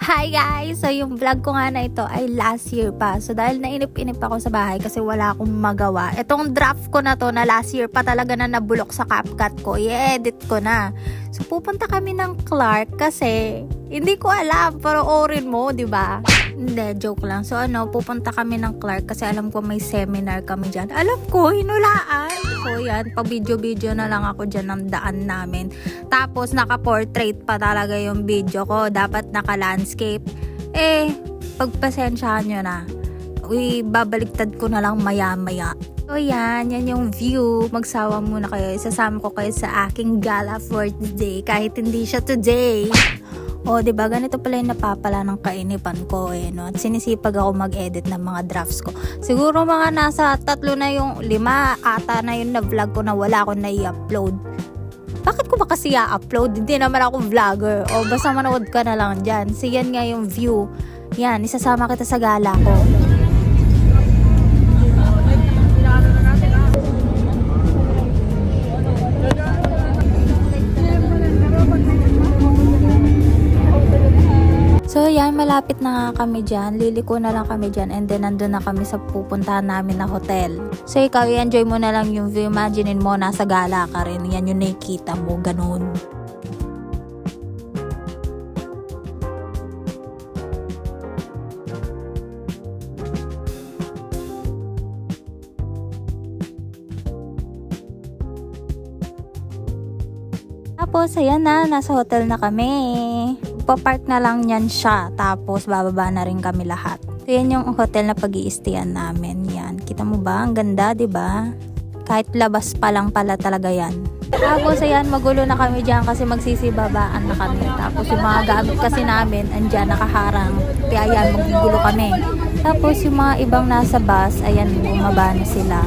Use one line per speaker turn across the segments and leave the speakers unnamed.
Hi guys! So yung vlog ko nga na ito ay last year pa. So dahil nainip-inip ako sa bahay kasi wala akong magawa. Itong draft ko na to na last year pa talaga na nabulok sa CapCut ko. I-edit ko na. So pupunta kami ng Clark kasi hindi ko alam. Pero orin mo, di ba? Hindi, joke lang. So pupunta kami ng Clark kasi alam ko may seminar kami dyan. Alam ko, hinulaan. So yan, pa-video-video na lang ako dyan ng daan namin. Tapos naka-portrait pa talaga yung video ko. Dapat naka-landscape. Pagpasensyahan nyo na. Babaliktad ko na lang maya-maya. So yan yung view. Magsawa muna kayo. Isasama ko kayo sa aking gala for today. Kahit hindi siya today. O, diba? Ganito pala yung napapala ng kainipan ko no? At sinisipag ako mag-edit ng mga drafts ko. Siguro mga nasa 3 na yung 5 ata na yung na-vlog ko na wala akong na-i-upload. Bakit ko ba kasi i-upload? Hindi naman ako vlogger. O, basta manood ka na lang dyan. So, yan nga yung view. Yan, isasama kita sa gala ko. So yan, malapit na nga kami dyan. Liliko na lang kami dyan and then nandun na kami sa pupuntahan namin na hotel. So ikaw, i-enjoy mo na lang yung view. Imaginein mo, nasa gala ka rin. Yan yung nakikita mo, ganun. Tapos, ayan na, nasa hotel na kami. Papark na lang yan siya. Tapos, bababa na rin kami lahat. So, yan yung hotel na pag-i-stayan namin. Yan. Kita mo ba? Ang ganda, di ba? Kahit labas pa lang pala talaga yan. Tapos, ayan, magulo na kami dyan kasi magsisibabaan na kami. Tapos, yung mga gamit kasi namin, andyan, nakaharang. Kaya, ayan, magigulo kami. Tapos, yung mga ibang nasa bus, ayan, bumaba na sila.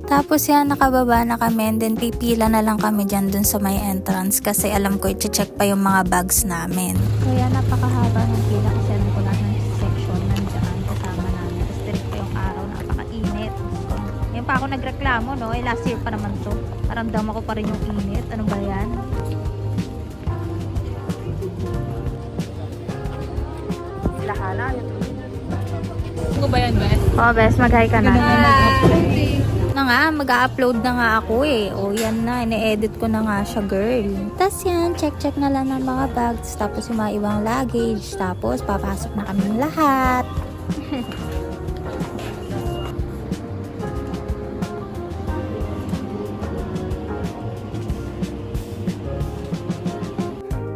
Tapos yan, nakababa na kami and then pipila na lang kami dyan dun sa may entrance kasi alam ko i-check pa yung mga bags namin. So yan, napakahaba ng pila kasi alam ko lahat ng section nandiyan kasama namin. Tapos direct pa yung araw, napakainit. Yan pa ako nagreklamo, no? Last year pa naman to. Naramdam ako pa rin yung init. Ano ba yan? Lahala.
Ano ba yan, Bes?
Oh, Bes, mag-hi ka na. Na nga, mag-upload na nga ako O, yan na, ine-edit ko na nga siya, girl. Tapos yan, check-check na lang ng mga bags. Tapos yung mga ibang luggage. Tapos, papasok na kami lahat.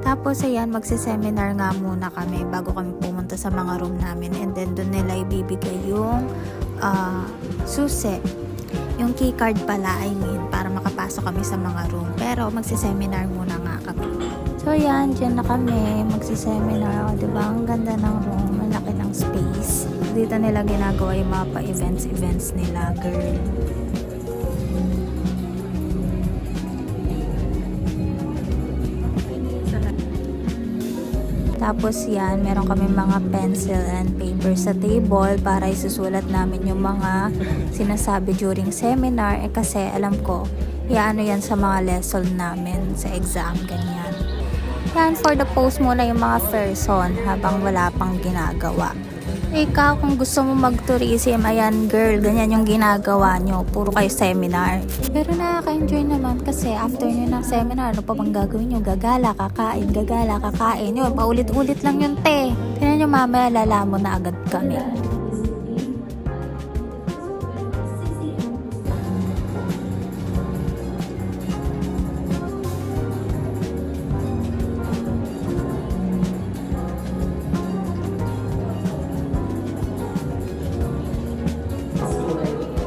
Tapos ayan, magse-seminar nga muna kami bago kami pumunta sa mga room namin and then doon nila ibibigay yung susi. Yung keycard pala, para makapasok kami sa mga room. Pero magse-seminar muna nga kami. So ayan, dyan na kami, magse-seminar. O, diba? Ang ganda ng room, malaki ng space. Dito nila ginagawa yung mga pa-events nila, girl. Tapos yan, meron kami mga pencil and paper sa table para isusulat namin yung mga sinasabi during seminar. Kasi alam ko, ano yan sa mga lesson namin sa exam, ganyan. Yan, for the post muna yung mga person habang wala pang ginagawa. Ikaw, kung gusto mo mag-tourism, ayan girl, ganyan yung ginagawa nyo. Puro kayo seminar. Pero nakaka-enjoy naman kasi after nyo ng seminar, ano pa bang gagawin nyo? Gagala, kakain. Yun, paulit-ulit lang yun, te. Tingnan nyo mamaya, lalamon na agad kami.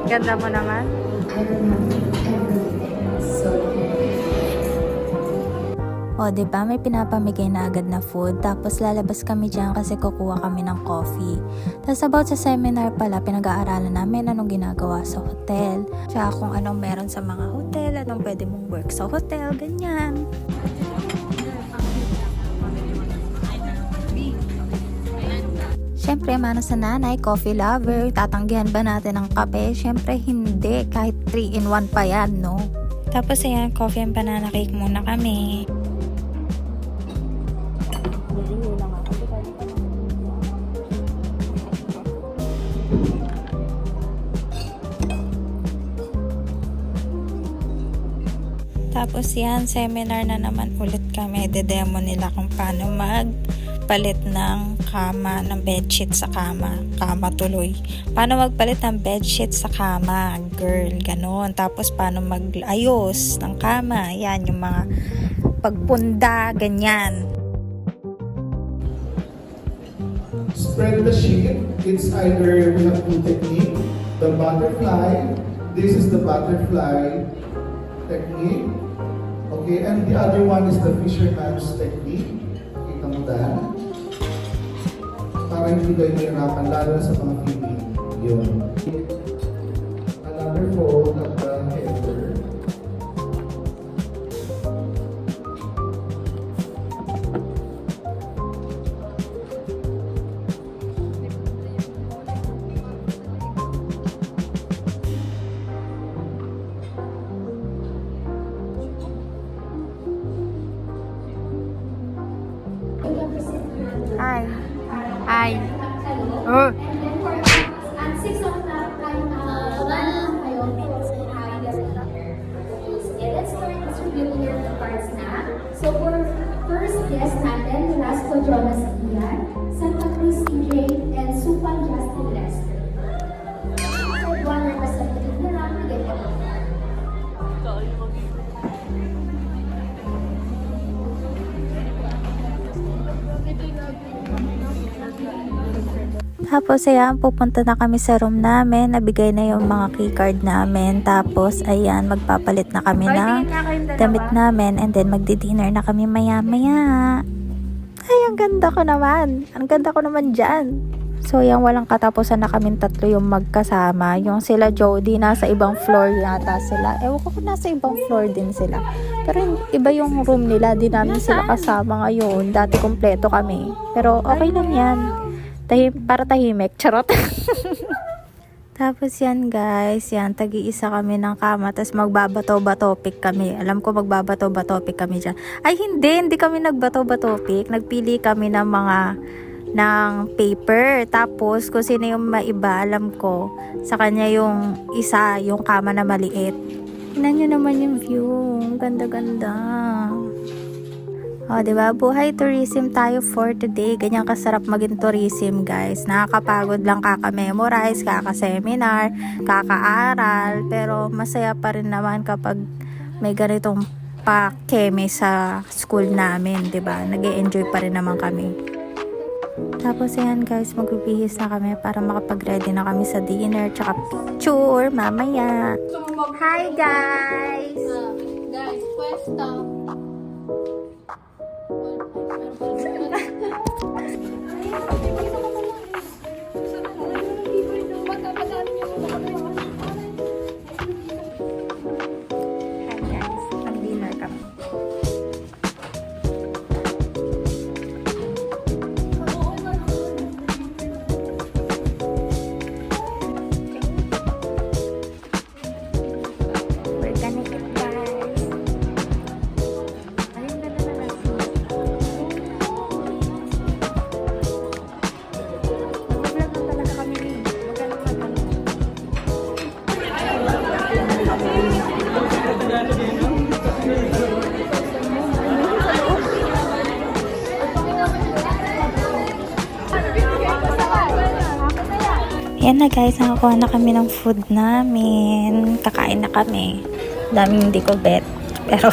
Ganda mo naman. O, diba? May pinapamigay na agad na food. Tapos lalabas kami dyan kasi kukuha kami ng coffee. Tapos about sa seminar pala, pinag-aaralan namin anong ginagawa sa hotel. Tsaka kung anong meron sa mga hotel, anong pwede mong work sa hotel, ganyan. Siyempre, mana sa nanay, coffee lover, tatanggihan ba natin ang kape? Siyempre, hindi. Kahit 3-in-1 pa yan, no? Tapos, ayan, coffee and banana cake muna kami. Tapos yan, seminar na naman ulit kami. De-demo nila kung paano magpalit ng kama, ng bedsheet sa kama. Kama tuloy. Paano magpalit ng bedsheet sa kama, girl, ganon. Tapos paano mag-ayos ng kama. Yan, yung mga pagpunda, ganyan.
Spread the sheet. It's either we have two technique. The butterfly. This is the butterfly technique. Okay, and the other one is the fisherman's technique. Kita mo dahil. Para hindi kayo mahirapan, lalo sa mga female. Yun. Another fold of the header.
Hi. Hi. Oh.
At 6 o'clock, kayo Okay, let's start distributing your cards na. So for first guest natin, Velasco Jonas Ian, Santa Cruz CJ, and Supal Justin Lester. So one representative na lang, bigay ko.
Tapos, ayan, pupunta na kami sa room namin. Nabigay na yung mga keycard namin. Tapos, ayan, magpapalit na kami ng damit namin. And then, magdi-dinner na kami maya-maya. Ay, ang ganda ko naman. Ang ganda ko naman dyan. So, ayan, walang katapusan na kaming tatlo yung magkasama. Yung sila Jody, nasa ibang floor yata sila. Ewan ko kung nasa ibang floor din sila. Pero iba yung room nila. Di namin sila kasama ngayon. Dati kompleto kami. Pero okay lang yan. Para tahimik, charot. Tapos yan guys, yan, tagi-isa kami ng kama, tapos magbabato-batopik kami. Alam ko magbabato-batopik kami dyan. Ay hindi kami nagbato-batopik. Nagpili kami ng paper. Tapos kung sino yung maiba, alam ko, sa kanya yung isa, yung kama na maliit. Tingnan nyo naman yung view. Ganda-ganda. O, diba? Buhay tourism tayo for today. Ganyan kasarap maging tourism, guys. Nakakapagod lang kaka-memorize, kaka-seminar, kaka-aral. Pero masaya pa rin naman kapag may ganitong pa-keme sa school namin, diba? Nag-e-enjoy pa rin naman kami. Tapos yan, guys, magbibihis na kami para makapag-ready na kami sa dinner tsaka picture mamaya. Hi, guys!
Guys, pwesta.
Yan na guys, nakakuha na kami ng food namin. Kakain na kami. Daming hindi ko bet. Pero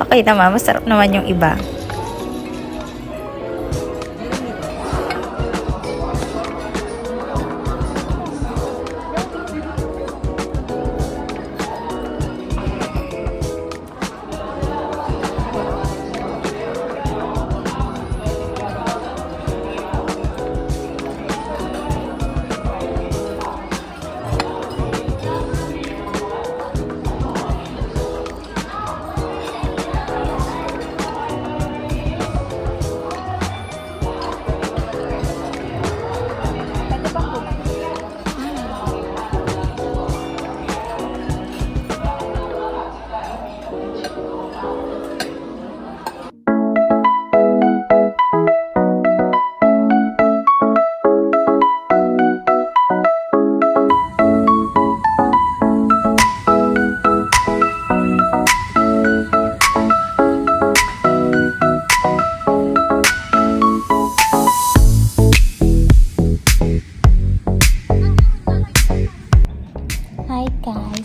okay naman, masarap naman yung iba.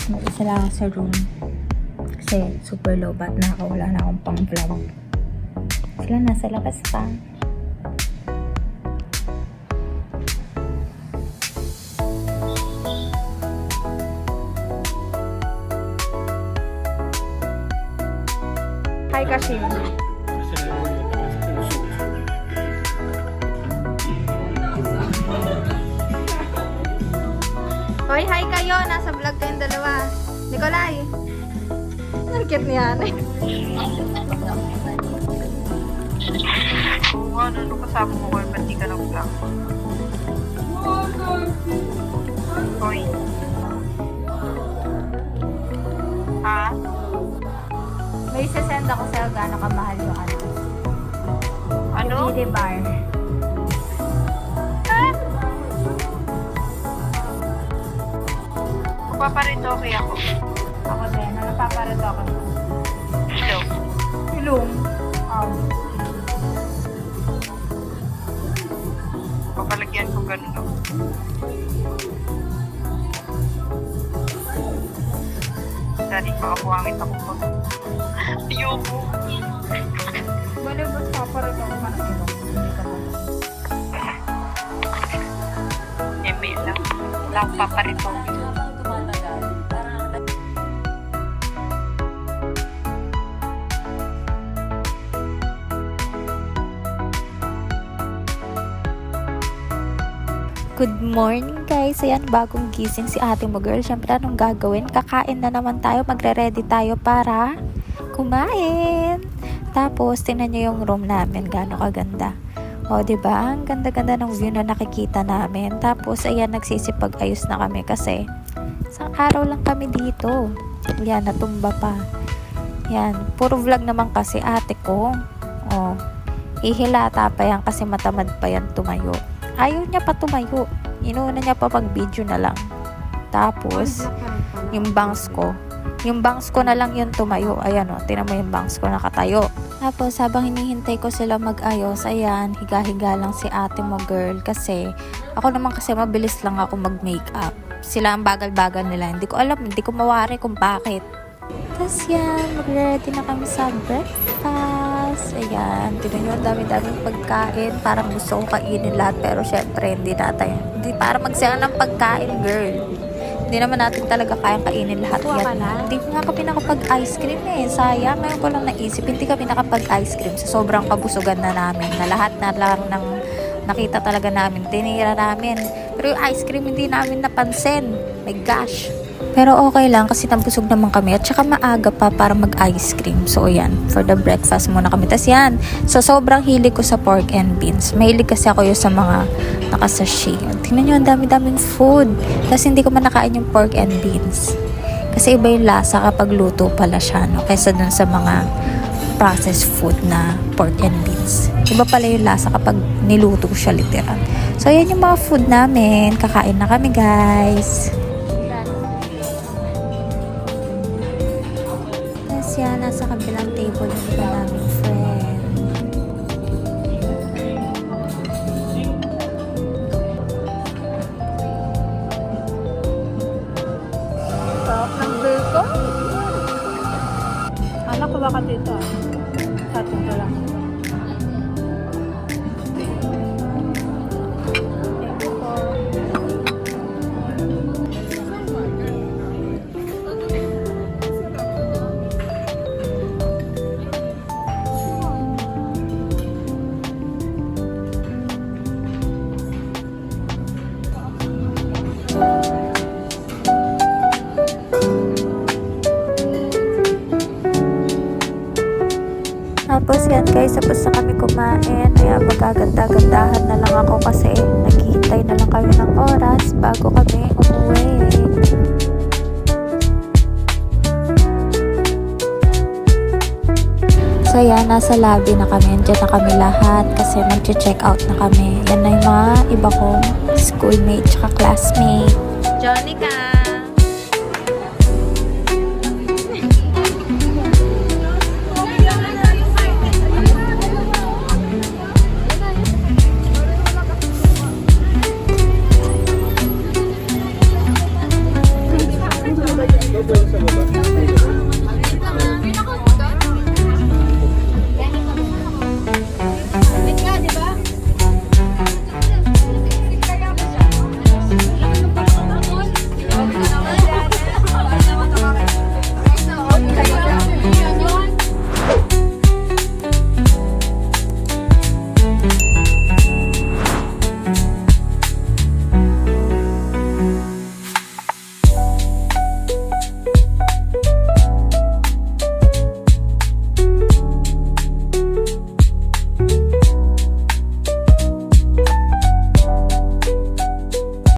Isa lang ako sa room. Kasi super low bat na ako. Wala na akong pang vlog. Sila nasa labas pa. Hi, Kashin. Hoy, hi kayo! Nasa vlog kayong dalawa. Nikolay! Ang cute niya.
Oo nga, ano kasama mo ko, ba't di ka nag-vlog? Hoy. Ha?
May isasend ako sa'yo gano'ng kamahal yung ano.
Ano?
Yung beauty bar.
Paparitoke ako.
Ako din. Napaparito ako.
Hello.
Ilong.
Papalagyan ko ganun ako. Dali, makabuhangit ako pa. Ayoko.
Bale, ba't paparito ako ka ng ilong? Hindi ka ba?
Email lang. Wala akong paparitoke.
Good morning guys! Ayan, bagong gising si ate mo girl. Siyempre, anong gagawin? Kakain na naman tayo. Magre-ready tayo para kumain. Tapos, tingnan nyo yung room namin. Gano'ng kaganda. O, diba? Ang ganda-ganda ng view na nakikita namin. Tapos, ayan, nagsisipag-ayos na kami kasi isang araw lang kami dito. Ayan, natumba pa. Ayan, puro vlog naman kasi ate ko. O, ihilata pa yan kasi matamad pa yan tumayo. Ayaw niya pa tumayo. Inuuna niya pa pag-video na lang. Tapos, yung bangs ko na lang yung tumayo. Ayan o, tinan mo yung bangs ko nakatayo. Tapos, habang hinihintay ko sila mag-ayos, ayan, higa-higa lang si ate mo girl. Kasi, ako naman kasi mabilis lang ako mag-makeup. Sila ang bagal-bagal nila. Hindi ko alam, hindi ko mawari kung bakit. Tapos yan, mag-ready na kami sa breakfast. Ayan, tinan nyo, ang dami-daming pagkain. Parang gusto ko kainin lahat, pero syempre, hindi natin. Hindi para magsayang ng pagkain, girl. Hindi naman natin talaga kayang kainin lahat yan. Hindi nga kami nakapag-ice cream eh. Sayang, ngayon ko lang naisip, hindi kami nakapag-ice cream. Sa sobrang kabusugan na namin, na lahat na lang ng nakita talaga namin, tinira namin. Pero yung ice cream, hindi namin napansin. My gosh. Pero okay lang kasi nabusog naman kami at saka maaga pa para mag-ice cream. So, ayan. For the breakfast muna kami. Tapos yan. So, sobrang hilig ko sa pork and beans. Mahilig kasi ako yung sa mga nakasashi. Tingnan nyo, ang dami-daming food. Tapos hindi ko man nakain yung pork and beans. Kasi iba yung lasa kapag luto pala siya, no? Kaysa dun sa mga processed food na pork and beans. Iba pala yung lasa kapag niluto siya literal. So, ayan yung mga food namin. Kakain na kami, guys. Yan, nasa kabilang table yung iba naming friend. Sarap ng bacon. Anak ko baka dito ah. Sa atin ko lang. Tapos yan guys, tapos na kami kumain. Kaya magaganda-gandahan na lang ako kasi naghihintay na lang kami ng oras bago kami umuwi. So yan, nasa lobby na kami. Diyan na kami lahat kasi mag-check out na kami. Yan na yung mga iba kong schoolmate tsaka classmate. Jonica!
pwede sa baba.